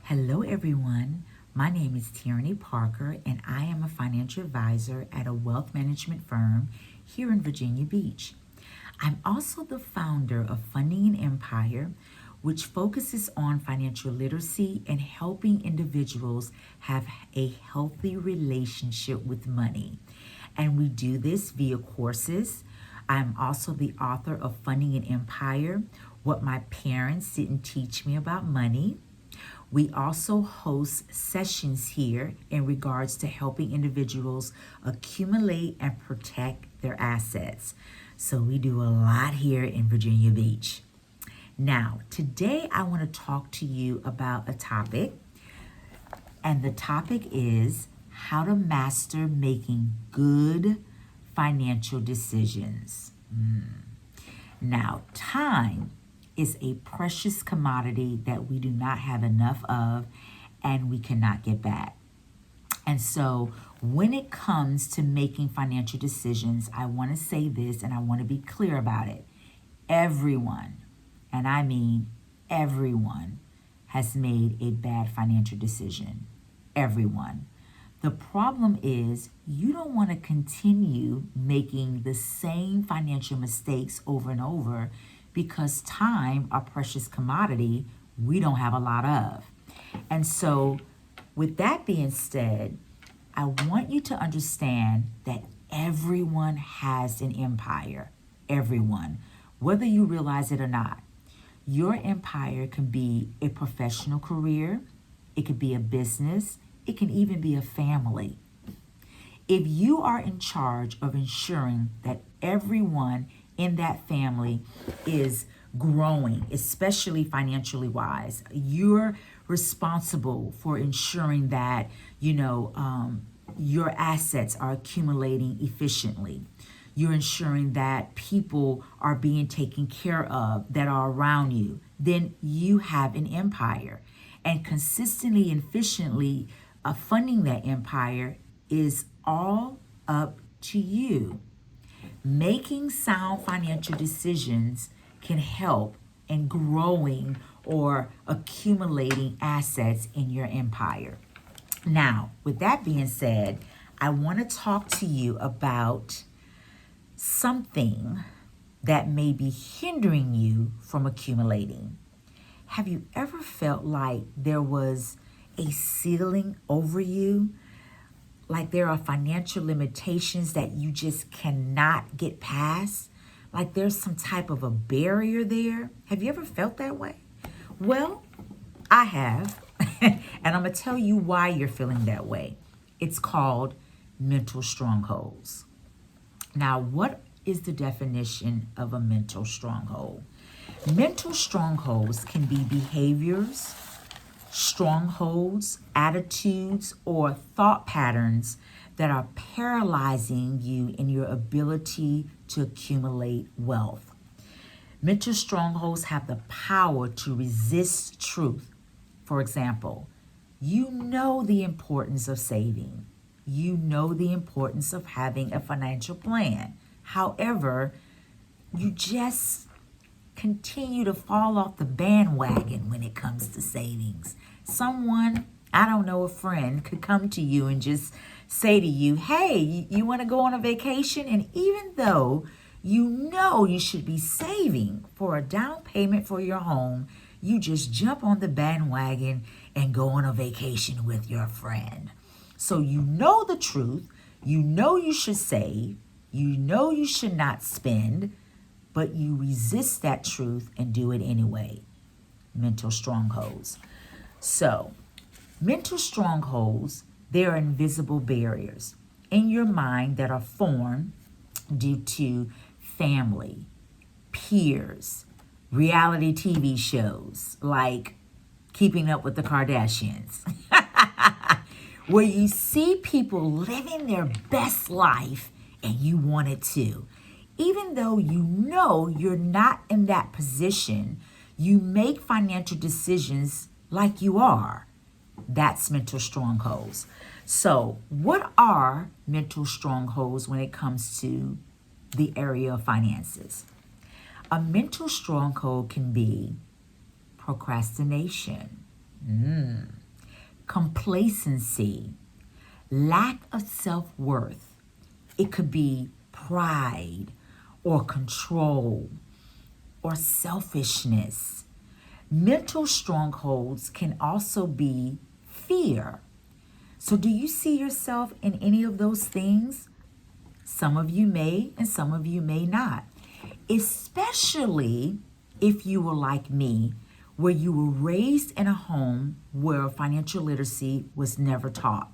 Hello, everyone. My name is Tearanie Parker, and I am a financial advisor at a wealth management firm here in Virginia Beach. I'm also the founder of Funding an Empire, which focuses on financial literacy and helping individuals have a healthy relationship with money. And we do this via courses. I'm also the author of Funding an Empire, What My Parents Didn't Teach Me About Money. We also host sessions here in regards to helping individuals accumulate and protect their assets. So we do a lot here in Virginia Beach. Now, today I want to talk to you about a topic, and the topic is how to master making good financial decisions. Now, time is a precious commodity that we do not have enough of and we cannot get back. And so when it comes to making financial decisions, I want to say this and I want to be clear about it. Everyone, and I mean everyone, has made a bad financial decision. Everyone. The problem is you don't want to continue making the same financial mistakes over and over because time, a precious commodity, we don't have a lot of. And so with that being said, I want you to understand that everyone has an empire. Everyone, whether you realize it or not. Your empire can be a professional career, it could be a business, it can even be a family. If you are in charge of ensuring that everyone in that family is growing, especially financially wise, you're responsible for ensuring that, your assets are accumulating efficiently. You're ensuring that people are being taken care of that are around you. Then you have an empire. And consistently and efficiently funding that empire is all up to you. Making sound financial decisions can help in growing or accumulating assets in your empire. Now, with that being said, I want to talk to you about something that may be hindering you from accumulating. Have you ever felt like there was a ceiling over you? Like there are financial limitations that you just cannot get past? Like there's some type of a barrier there? Have you ever felt that way? Well, I have. And I'm going to tell you why you're feeling that way. It's called mental strongholds. Now, what is the definition of a mental stronghold? Mental strongholds can be behaviors, strongholds, attitudes, or thought patterns that are paralyzing you in your ability to accumulate wealth. Mental strongholds have the power to resist truth. For example, you know the importance of saving. You know the importance of having a financial plan. However, you just continue to fall off the bandwagon when it comes to savings. Someone, I don't know, a friend could come to you and just say to you, hey, you want to go on a vacation? And even though you know you should be saving for a down payment for your home, you just jump on the bandwagon and go on a vacation with your friend. So you know the truth, you know you should save, you know you should not spend, but you resist that truth and do it anyway. Mental strongholds. So, mental strongholds, they are invisible barriers in your mind that are formed due to family, peers, reality TV shows like Keeping Up with the Kardashians, where you see people living their best life and you want it too. Even though you know you're not in that position, you make financial decisions like you are. That's mental strongholds. So, what are mental strongholds when it comes to the area of finances? A mental stronghold can be procrastination. Complacency, lack of self-worth. It could be pride or control or selfishness. Mental strongholds can also be fear. So do you see yourself in any of those things? Some of you may and some of you may not. Especially if you were like me, where you were raised in a home where financial literacy was never taught.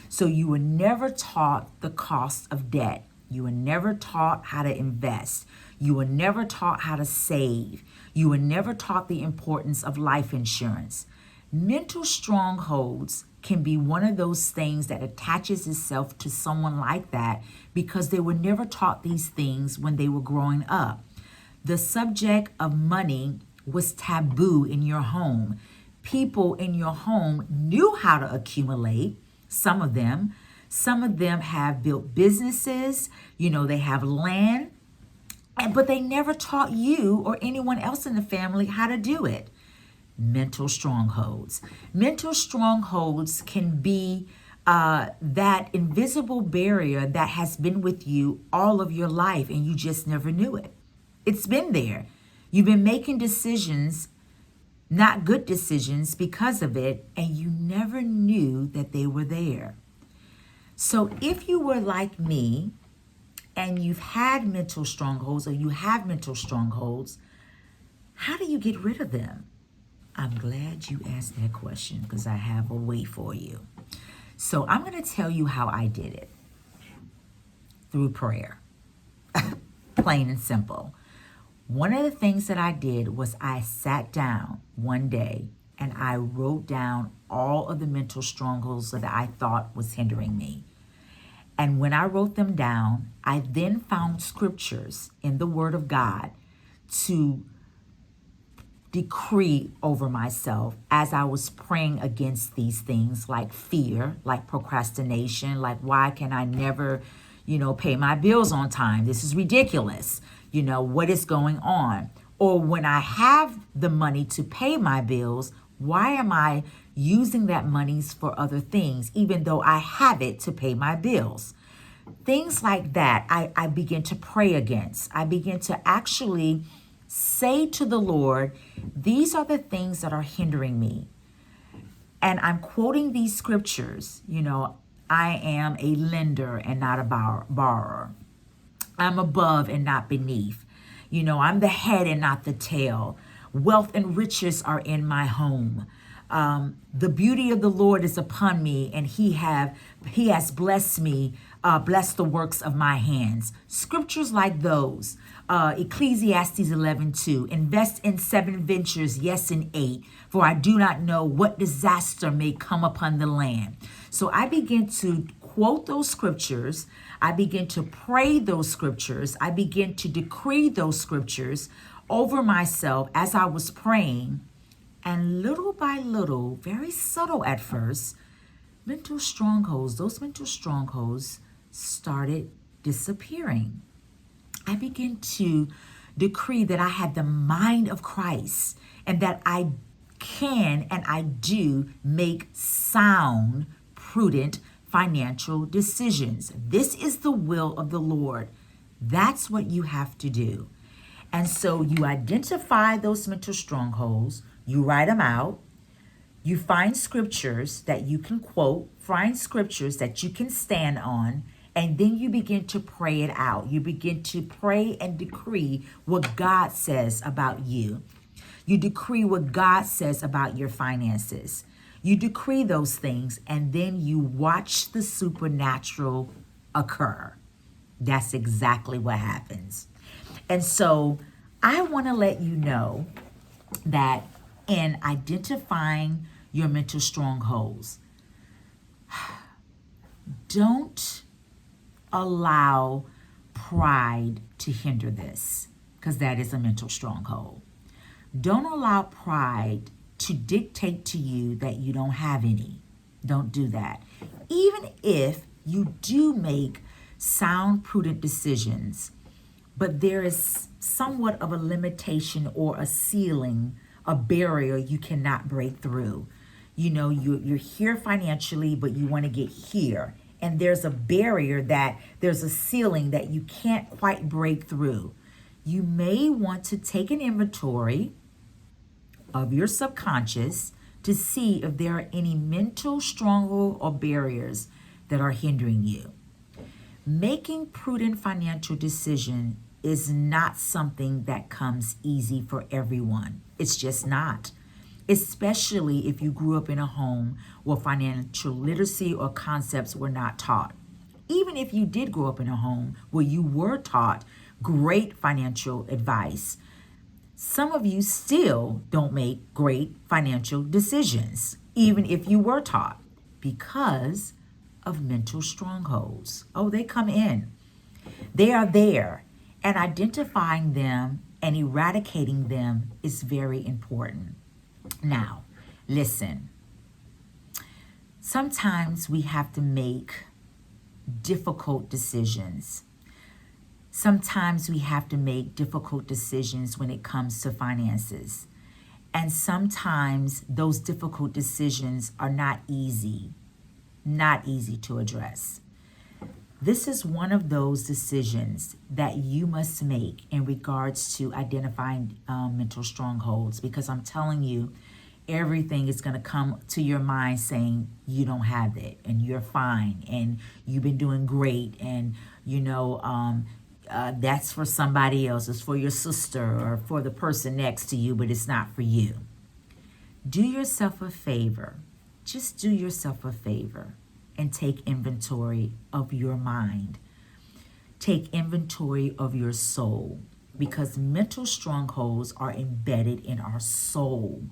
So you were never taught the cost of debt. You were never taught how to invest. You were never taught how to save. You were never taught the importance of life insurance. Mental strongholds can be one of those things that attaches itself to someone like that because they were never taught these things when they were growing up. The subject of money was taboo in your home. People in your home knew how to accumulate, some of them. Some of them have built businesses, they have land, but they never taught you or anyone else in the family how to do it. Mental strongholds. Mental strongholds can be that invisible barrier that has been with you all of your life and you just never knew it. It's been there. You've been making decisions, not good decisions because of it, and you never knew that they were there. So if you were like me and you've had mental strongholds or you have mental strongholds, how do you get rid of them? I'm glad you asked that question because I have a way for you. So I'm going to tell you how I did it. Through prayer. Plain and simple. One of the things that I did was I sat down one day and I wrote down all of the mental strongholds that I thought was hindering me. And when I wrote them down, I then found scriptures in the Word of God to decree over myself as I was praying against these things like fear, like procrastination, like why can I never, pay my bills on time? This is ridiculous. What is going on? Or when I have the money to pay my bills, why am I using that money for other things, even though I have it to pay my bills? Things like that, I begin to pray against. I begin to actually say to the Lord, these are the things that are hindering me. And I'm quoting these scriptures. I am a lender and not a borrower. I'm above and not beneath. I'm the head and not the tail. Wealth and riches are in my home. The beauty of the Lord is upon me, and He has blessed me, blessed the works of my hands. Scriptures like those. Ecclesiastes 11:2. Invest in 7 ventures, yes, in 8. For I do not know what disaster may come upon the land. So I begin to quote those scriptures. I begin to pray those scriptures. I begin to decree those scriptures over myself as I was praying. And little by little, very subtle at first, those mental strongholds started disappearing. I began to decree that I had the mind of Christ and that I can and I do make sound, prudent financial decisions. This is the will of the Lord. That's what you have to do. And so you identify those mental strongholds, you write them out, you find scriptures that you can quote, find scriptures that you can stand on, and then you begin to pray it out. You begin to pray and decree what God says about you. You decree what God says about your finances. You decree those things, and then you watch the supernatural occur. That's exactly what happens. And so I want to let you know that in identifying your mental strongholds, don't allow pride to hinder this, because that is a mental stronghold. Don't allow pride to dictate to you that you don't have any. Don't do that. Even if you do make sound, prudent decisions, but there is somewhat of a limitation or a ceiling, a barrier you cannot break through. you're here financially, but you want to get here. And there's a barrier, that there's a ceiling that you can't quite break through. You may want to take an inventory of your subconscious to see if there are any mental strongholds or barriers that are hindering you. Making prudent financial decisions is not something that comes easy for everyone. It's just not. Especially if you grew up in a home where financial literacy or concepts were not taught. Even if you did grow up in a home where you were taught great financial advice, some of you still don't make great financial decisions, even if you were taught, because of mental strongholds. Oh, they come in. They are there, and identifying them and eradicating them is very important. Now, listen. Sometimes we have to make difficult decisions. Sometimes we have to make difficult decisions when it comes to finances. And sometimes those difficult decisions are not easy to address. This is one of those decisions that you must make in regards to identifying mental strongholds, because I'm telling you, everything is going to come to your mind saying you don't have it and you're fine and you've been doing great, and that's for somebody else. It's for your sister or for the person next to you, but it's not for you. Do yourself a favor. Just do yourself a favor and take inventory of your mind. Take inventory of your soul, because mental strongholds are embedded in our soul,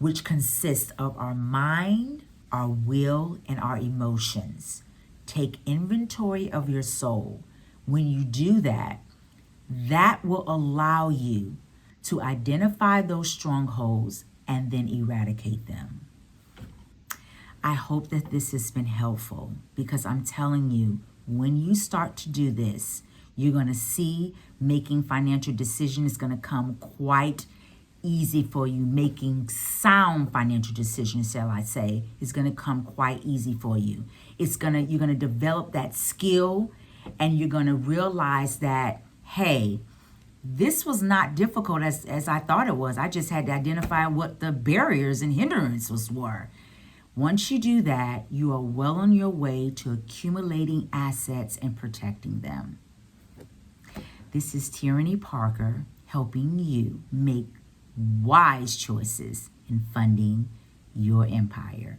which consists of our mind, our will, and our emotions. Take inventory of your soul. When you do that, that will allow you to identify those strongholds and then eradicate them. I hope that this has been helpful, because I'm telling you, when you start to do this, you're going to see making financial decisions is going to come quite easy for you. Making sound financial decisions, shall I say, is going to come quite easy for you. You're going to develop that skill, and you're going to realize that, hey, this was not difficult as I thought it was. I just had to identify what the barriers and hindrances were. Once you do that, you are well on your way to accumulating assets and protecting them. This is Tearanie Parker, helping you make wise choices in funding your empire.